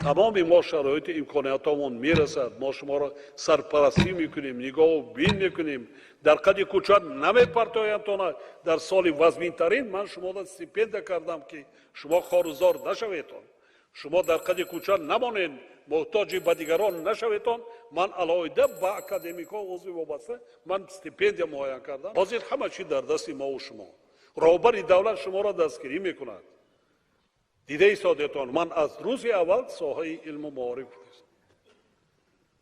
تمام ما شرایط امکاناتمون میرسد ما شما را سرپرستی میکنیم نگاه و بین میکنیم در قد کوچک نمیپرتایند در سال وزمین ترین من شما را استیپند کردم که شما خارزار نشوید شما در قد کوچک نمانید محتاج به دیگران نشوید من علاوه با اکادمیکا عضو وابسته من استیپند معین کردم حاضر همه چی در دست ما و شما رهبر دولت شما را دستگیری میکند دیده سادتان من از روز اول ساحه علم و معارف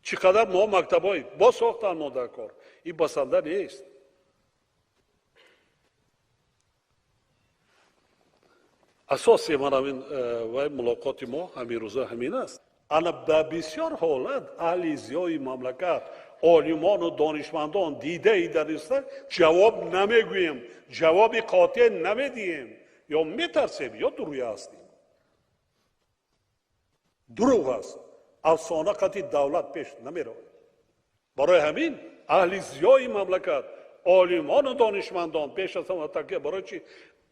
چقدر ما مکتبای با ساختن ما در کار این بسنده نیست اساسی من همین و ملاقات ما همین روزا همین است انا به بسیار حالت اهل زیای مملکت عالمان و دانشمندان دیده ای دانسته جواب نمیگوییم جواب قاطع نمیدیم یا میترسیم یا دروغ هستیم دروغ است افسانه قطعی دولت پیش نمیره برای همین اهل زیای مملکت عالمان و دانشمندان پیش از همه تکیه برای چی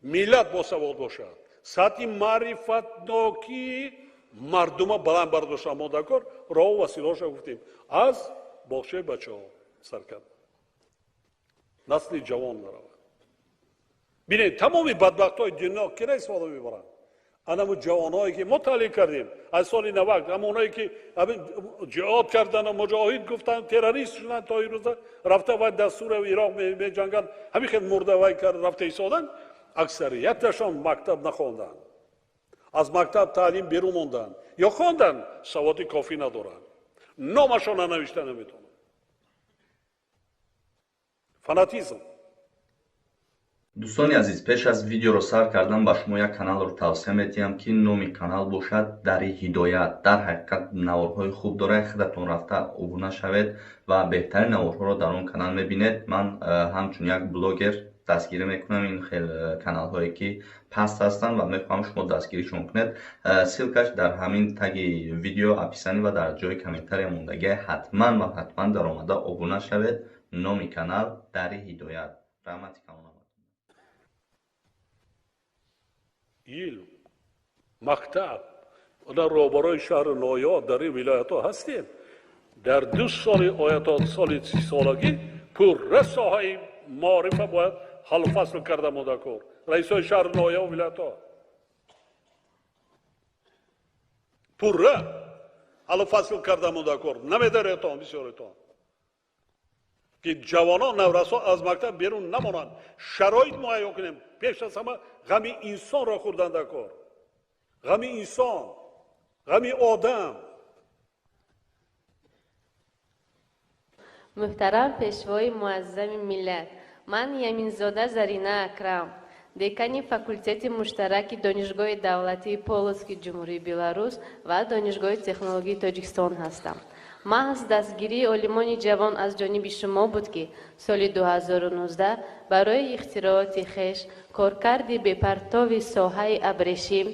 ملت باسواد باشد سطح معرفت ناکی مردم بلند برداشت ما دکار راه و وسیله‌اش گفتیم از باغچه بچه ها سرکرد نسل جوان نرود بینید تمامی بدبخت های دنیا که استفاده میبرند همون جوانایی که مطالعه کردیم از سال 90 همونایی که جهاد کردن و مجاهد گفتن تروریست شدن تا این روز رفته و دستور عراق می جنگل همین خیلی مرده وای کرد رفته ایستادن اکثریتشان مکتب نخواندن از مکتب تعلیم بیرون موندن یا خواندن سواد کافی ندارن نامشان ننوشته نمیتونن فاناتیزم دوستان عزیز پیش از ویدیو رو سر کردم با شما یک کانال رو توصیه میتیم که نام کانال باشد دری هدایت در حقیقت نوارهای خوب داره خودتون رفته ابونه شوید و بهترین نوارها رو در اون کانال میبینید من همچون یک بلاگر دستگیری میکنم این خیلی کانال هایی که پست هستن و میخوام شما دستگیریشون کنید سیلکش در همین تگ ویدیو اپیسانی و در جای کامنتری موندگی حتما در آمده ابونه شوید نام کانال دری هدایت رحمتی کنم علم مکتب در روبروی شهر نویاد در این ولایت ها هستیم در 2 سال آیات سال 30 سالگی پر ساحه معارف باید حل فصل کرده مدکر رئیس های شهر نویاد و ولایت ها پر حل فصل کرده مدکر نمیداره اتان بسیار اتان که جوانان نورسا از مکتب بیرون نمانند شرایط مهیا کنیم پیش از همه غم انسان را خوردن در کار غم انسان غم آدم محترم پیشوای معظم ملت من یمینزاده زرینه اکرم دکانی فاکولتет مشترک دانشگاه دولتی پولسکی جمهوری بلاروس و دانشگاه تکنولوژی تاجیکستان هستم محض دستگیری عالمان جوان از جانب شما بود که سال 2019 برای اختراعات خویش کارکردی به پرتو ساحه ابریشم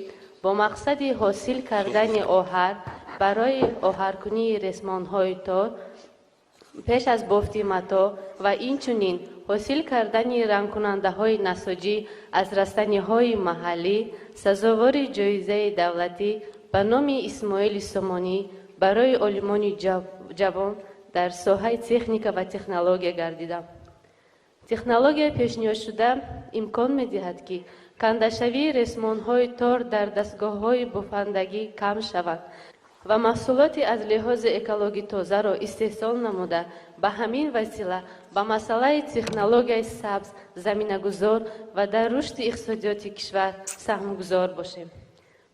با مقصد حاصل کردن آهر برای آهرکنی رسمانهای تار پیش از بافت متا و اینچنین حاصل کردن رنگ کننده های نساجی از رستنی های محلی سزاوار جایزه دولتی به نام اسماعیل سامانی برای عالمان جوان در ساحه تکنیک و تکنولوژی گردیدم. تکنولوژی پیشنهاد شده امکان می‌دهد که کنده‌شوی رسمان‌های تار در دستگاه‌های بافندگی کم شود و محصولات از لحاظ اکولوژی تازه را استحصال نموده به همین وسیله به مسئله تکنولوژی سبز زمینه‌گذار و در رشد اقتصادیات کشور سهمگذار باشیم.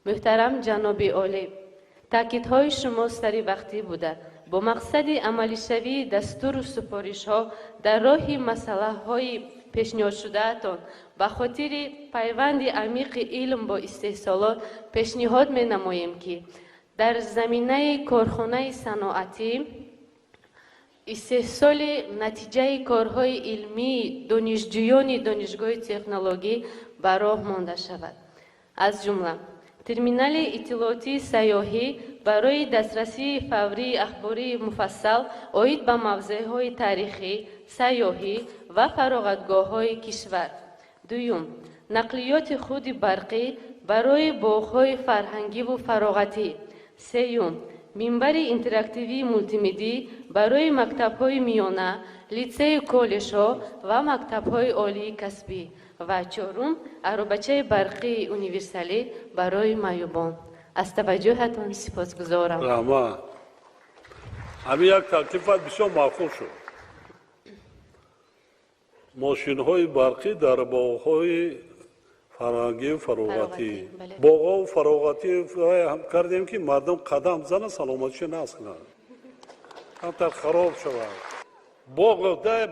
محترم جناب عالی تاکیدهای شما سری وقتی بوده با مقصد عملی شوی دستور و سپارش ها در راه مسئله های پیشنهاد شده اتان به خاطر پیوند عمیق علم با استحصالات پیشنهاد می نماییم که در زمینه کارخانه صنعتی استحصال نتیجه کارهای علمی دانشجویان دانشگاه تکنولوژی به راه مانده شود از جمله ترمینال اطلاعاتی سیاحی برای دسترسی فوری اخباری مفصل عاید به موضوعهای تاریخی، سیاحی و فراغتگاه‌های کشور. دوم، نقلیات خود برقی برای باغ‌های فرهنگی و فراغتی. سیوم минбари интерактивии мултимедӣ барои мактабҳои миёна, литсеи коллеҷҳо ва мактабҳои олии касбӣ ва чорум аробачаи барқии универсалӣ барои маъюбон. аз таваҷҷӯҳатон сипосгузорам. раҳмат. ҳамин як таклифат бисёр маъқул шуд. мошинҳои барқӣ дар боғҳои фарҳангию фароғатӣ. боғҳоу фароғатӣ кардем ки мардум қадам занад саломатиша нақз кунад. камтар хароб шавад. боғ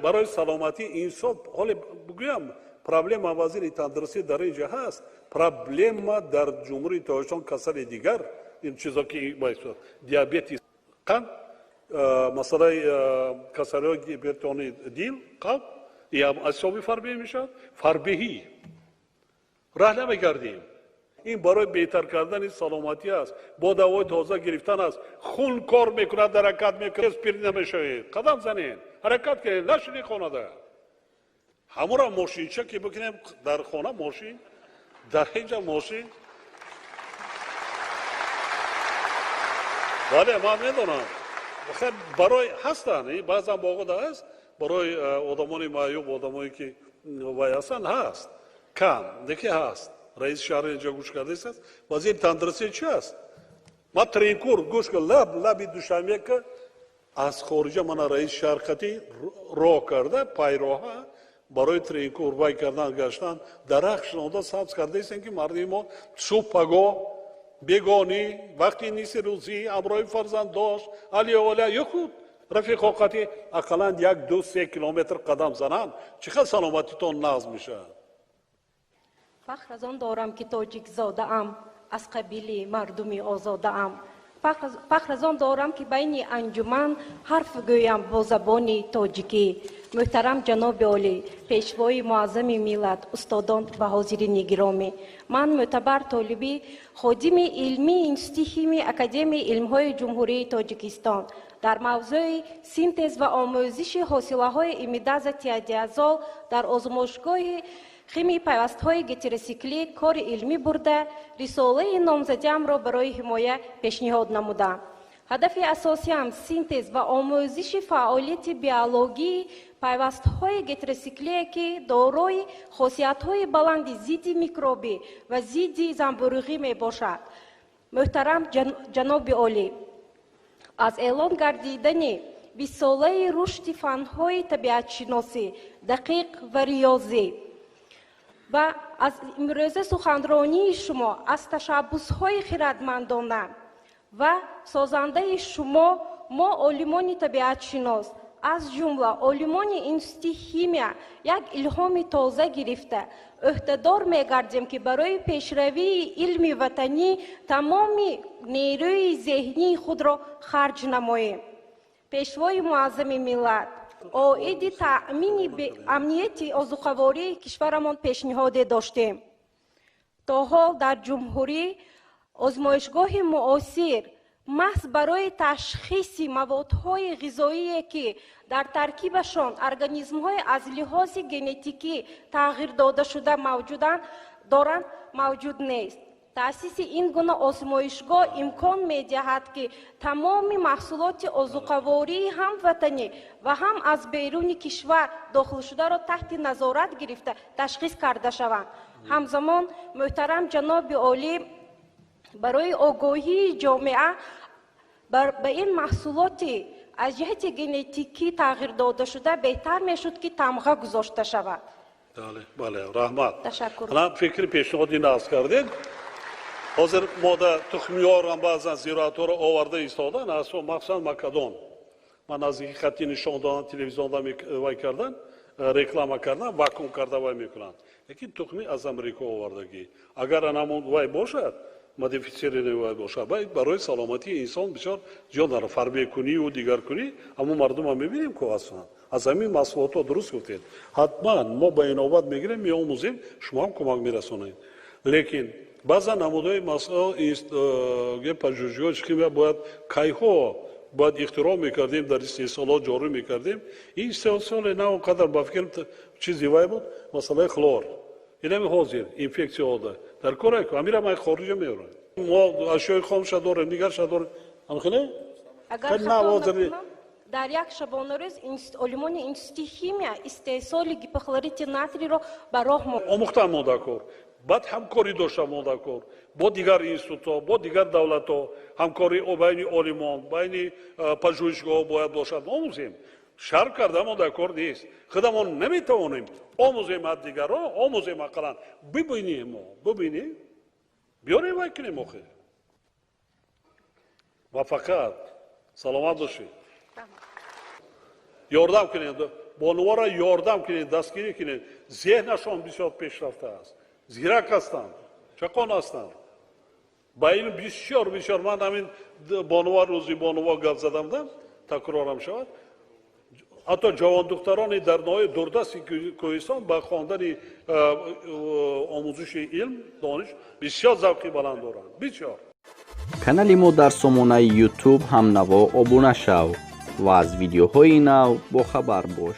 барои саломатии инсон ҳоле бигӯям проблема вазири тандурустӣ дар ин ҷо ҳаст. проблема дар ҷумҳурии Тоҷикистон касали дигар ин чизо ки диабети қанд, масъалаи касалиҳои бетони дил, қалб ям аз ҳисоби фарбеҳӣ мешавад. фарбеҳӣ раҳ намегардем. ин барои беҳтар кардани саломатӣ аст. бо давои тоза гирифтан аст. хун кор мекунад, ҳаракат мекунад, спирт намешавед. қадам занед, ҳаракат кунед, нашинед хонада. ҳамонро мошинча ки бикунем дар хона мошин, дар инҷа мошин. бале, ман медонам. барои ҳастанд, баъзан боғода ҳаст, барои одамони маъюб, одамое ки вай ҳастанд ҳаст. кам, деки ҳаст. раис шаҳр инҷа гӯш кардааст. вазири тандурустӣ чи аст? ман тринкур гӯш кардам, лаби душанбе ка аз хориҷа мана раис шаҳр қатӣ роҳ карда, пайроҳа барои тринкур вай кардан гаштан, дарахт шунода сабз кардаистем ки мардуми мо субҳ пагоҳ бегонӣ, вақти нисфи рӯзӣ, ҳамроҳи фарзанддошт, алиола ёхуд рафиқо қатӣ ақаллан 1-2-3 километр қадам зананд, чӣ қадр саломатитон нағз мешавад? фахр аз он дорам ки тоҷикзодаам, аз қабили мардуми озодаам. фахр аз он дорам ки байни анҷуман ҳарф гӯям бо забони тоҷикӣ. муҳтарам ҷаноби олӣ, пешвои муаззами миллат, устодон ва ҳозирини гиромӣ, ман мӯътабар толиби ходими илмии институти химии академияи илмҳои ҷумҳурии тоҷикистон дар мавзӯи синтез ва омӯзиши ҳосилаҳои имидазати адиазол дар озмойшгоҳи химии пайвастҳои гетеросиклӣ кори илмӣ бурда, рисолаи номзадиамро барои ҳимоя пешниҳод намудам. ҳадафи асосиам синтез ва омӯзиши фаъолияти биологии пайвастҳои гетеросиклие ки дорои хосиятҳои баланди зидди микробӣ ва зидди занбӯруғӣ мебошад. муҳтарам ҷаноби олӣ, аз эълон гардидани 20-солаи рушди фанҳои табиатшиносӣ, дақиқ ва риёзӣ ва аз имрӯза суханронии шумо аз ташаббусҳои хиратмандона ва созандаи шумо, мо олимони табиатшинос, аз ҷумла олимони институти химия, як илҳоми тоза гирифта, ӯҳдадор мегардем ки барои пешравии илми ватанӣ тамоми нерӯи зеҳнии худро харҷ намоем. пешвои муаззами миллат, оиди таъмини амнияти озуқавории кишварамон пешниҳоде доштем. то ҳол дар ҷумҳурӣ озмоишгоҳи муосир маҳз барои ташхиси маводҳои ғизоие ки дар таркибашон организмҳои аз лиҳози генетикӣ тағйир додашуда мавҷуданд доранд мавҷуд нест. таъсиси ин гуна озмоишгоҳ имкон медиҳад ки тамоми маҳсулоти озуқавории ҳам ватанӣ ва ҳам аз беруни кишвар дохилшударо таҳти назорат гирифта ташхис карда шаванд. ҳамзамон муҳтарам ҷаноби олӣ, барои огоҳии ҷомеа ба ин маҳсулоти аз ҷиҳати генетикӣ тағйир додашуда беҳтар мешуд ки тамға гузошта шавад. бале, раҳмат. Ташаккур. ана фикри пешниҳоди нағз кардед. ҳозир мода тухмиёрам баъзан зироатҳоро оварда истодан, махсусан макадон. ман наздики хатти нишон додан, телевизионда вай кардан, реклама кардан, вакуум карда вай мекунанд. лекин тухми аз амрико овардагӣ. агар анамон вай бошад, модифитсированный вай бошад, барои саломатии инсон бисёр ҷон дорад. фарбекунию дигаркунӣ, аммо мардумам мебинем ки ҳастанд. аз ҳамин маҳсулотҳо дуруст гуфтед. ҳатман мо ба инобат мегирем, меомӯзем, шумоам кӯмак мерасонед. лекин баъзан намудҳои пажӯҳиҳои химия бояд кайҳо бояд ихтироъ мекардем, дар истеҳсолот ҷорӣ мекардем. ин истеҳсоли на он қадар ба фикрам чизи вай буд, масъалаи хлор. инами ҳозир инфексияода дар кора амира ман хориҷа меорам. мо ашёи хомша дорем, дигарша дорем. Анхне? агар Хеле хато навозири. накунам, дар як шабонарӯз олимони институти химия истеҳсоли гипохлорити натриро ба роҳ омӯхтан модакор, баъд ҳамкорӣ дошта модакор бо дигар институтҳо, бо дигар давлатҳо, ҳамкорӣ байни олимон, байни пажӯҳишгоҳҳо бояд бошад. омӯзем. Шарҳ карда модакор нест. худамон наметавонем омӯзем аз дигарон, омӯзем ақаллан бибинем, бибинем, биёрем вай кунем охир. муваффақият. саломат бошед. ёрдам кунед, бонувора ёрдам кунед, дастгирӣ кунед. зеҳнашон бисёр пешрафта аст, зирак ҳастанд, чақон ҳастанд. ба илм бисёр ман ҳамин бонувор рӯзи бонувор гап задамдам, такрорам шавад. ҳатто ҷавондухтарони дар ноҳияи дурдасти кӯҳистон ба хондани омӯзиши илм, дониш бисёр завқи баланд доранд. бисёр. канали мо дар сомонаи YouTube ҳамнаво обуна шав ва аз видеоҳои нав бохабар бош.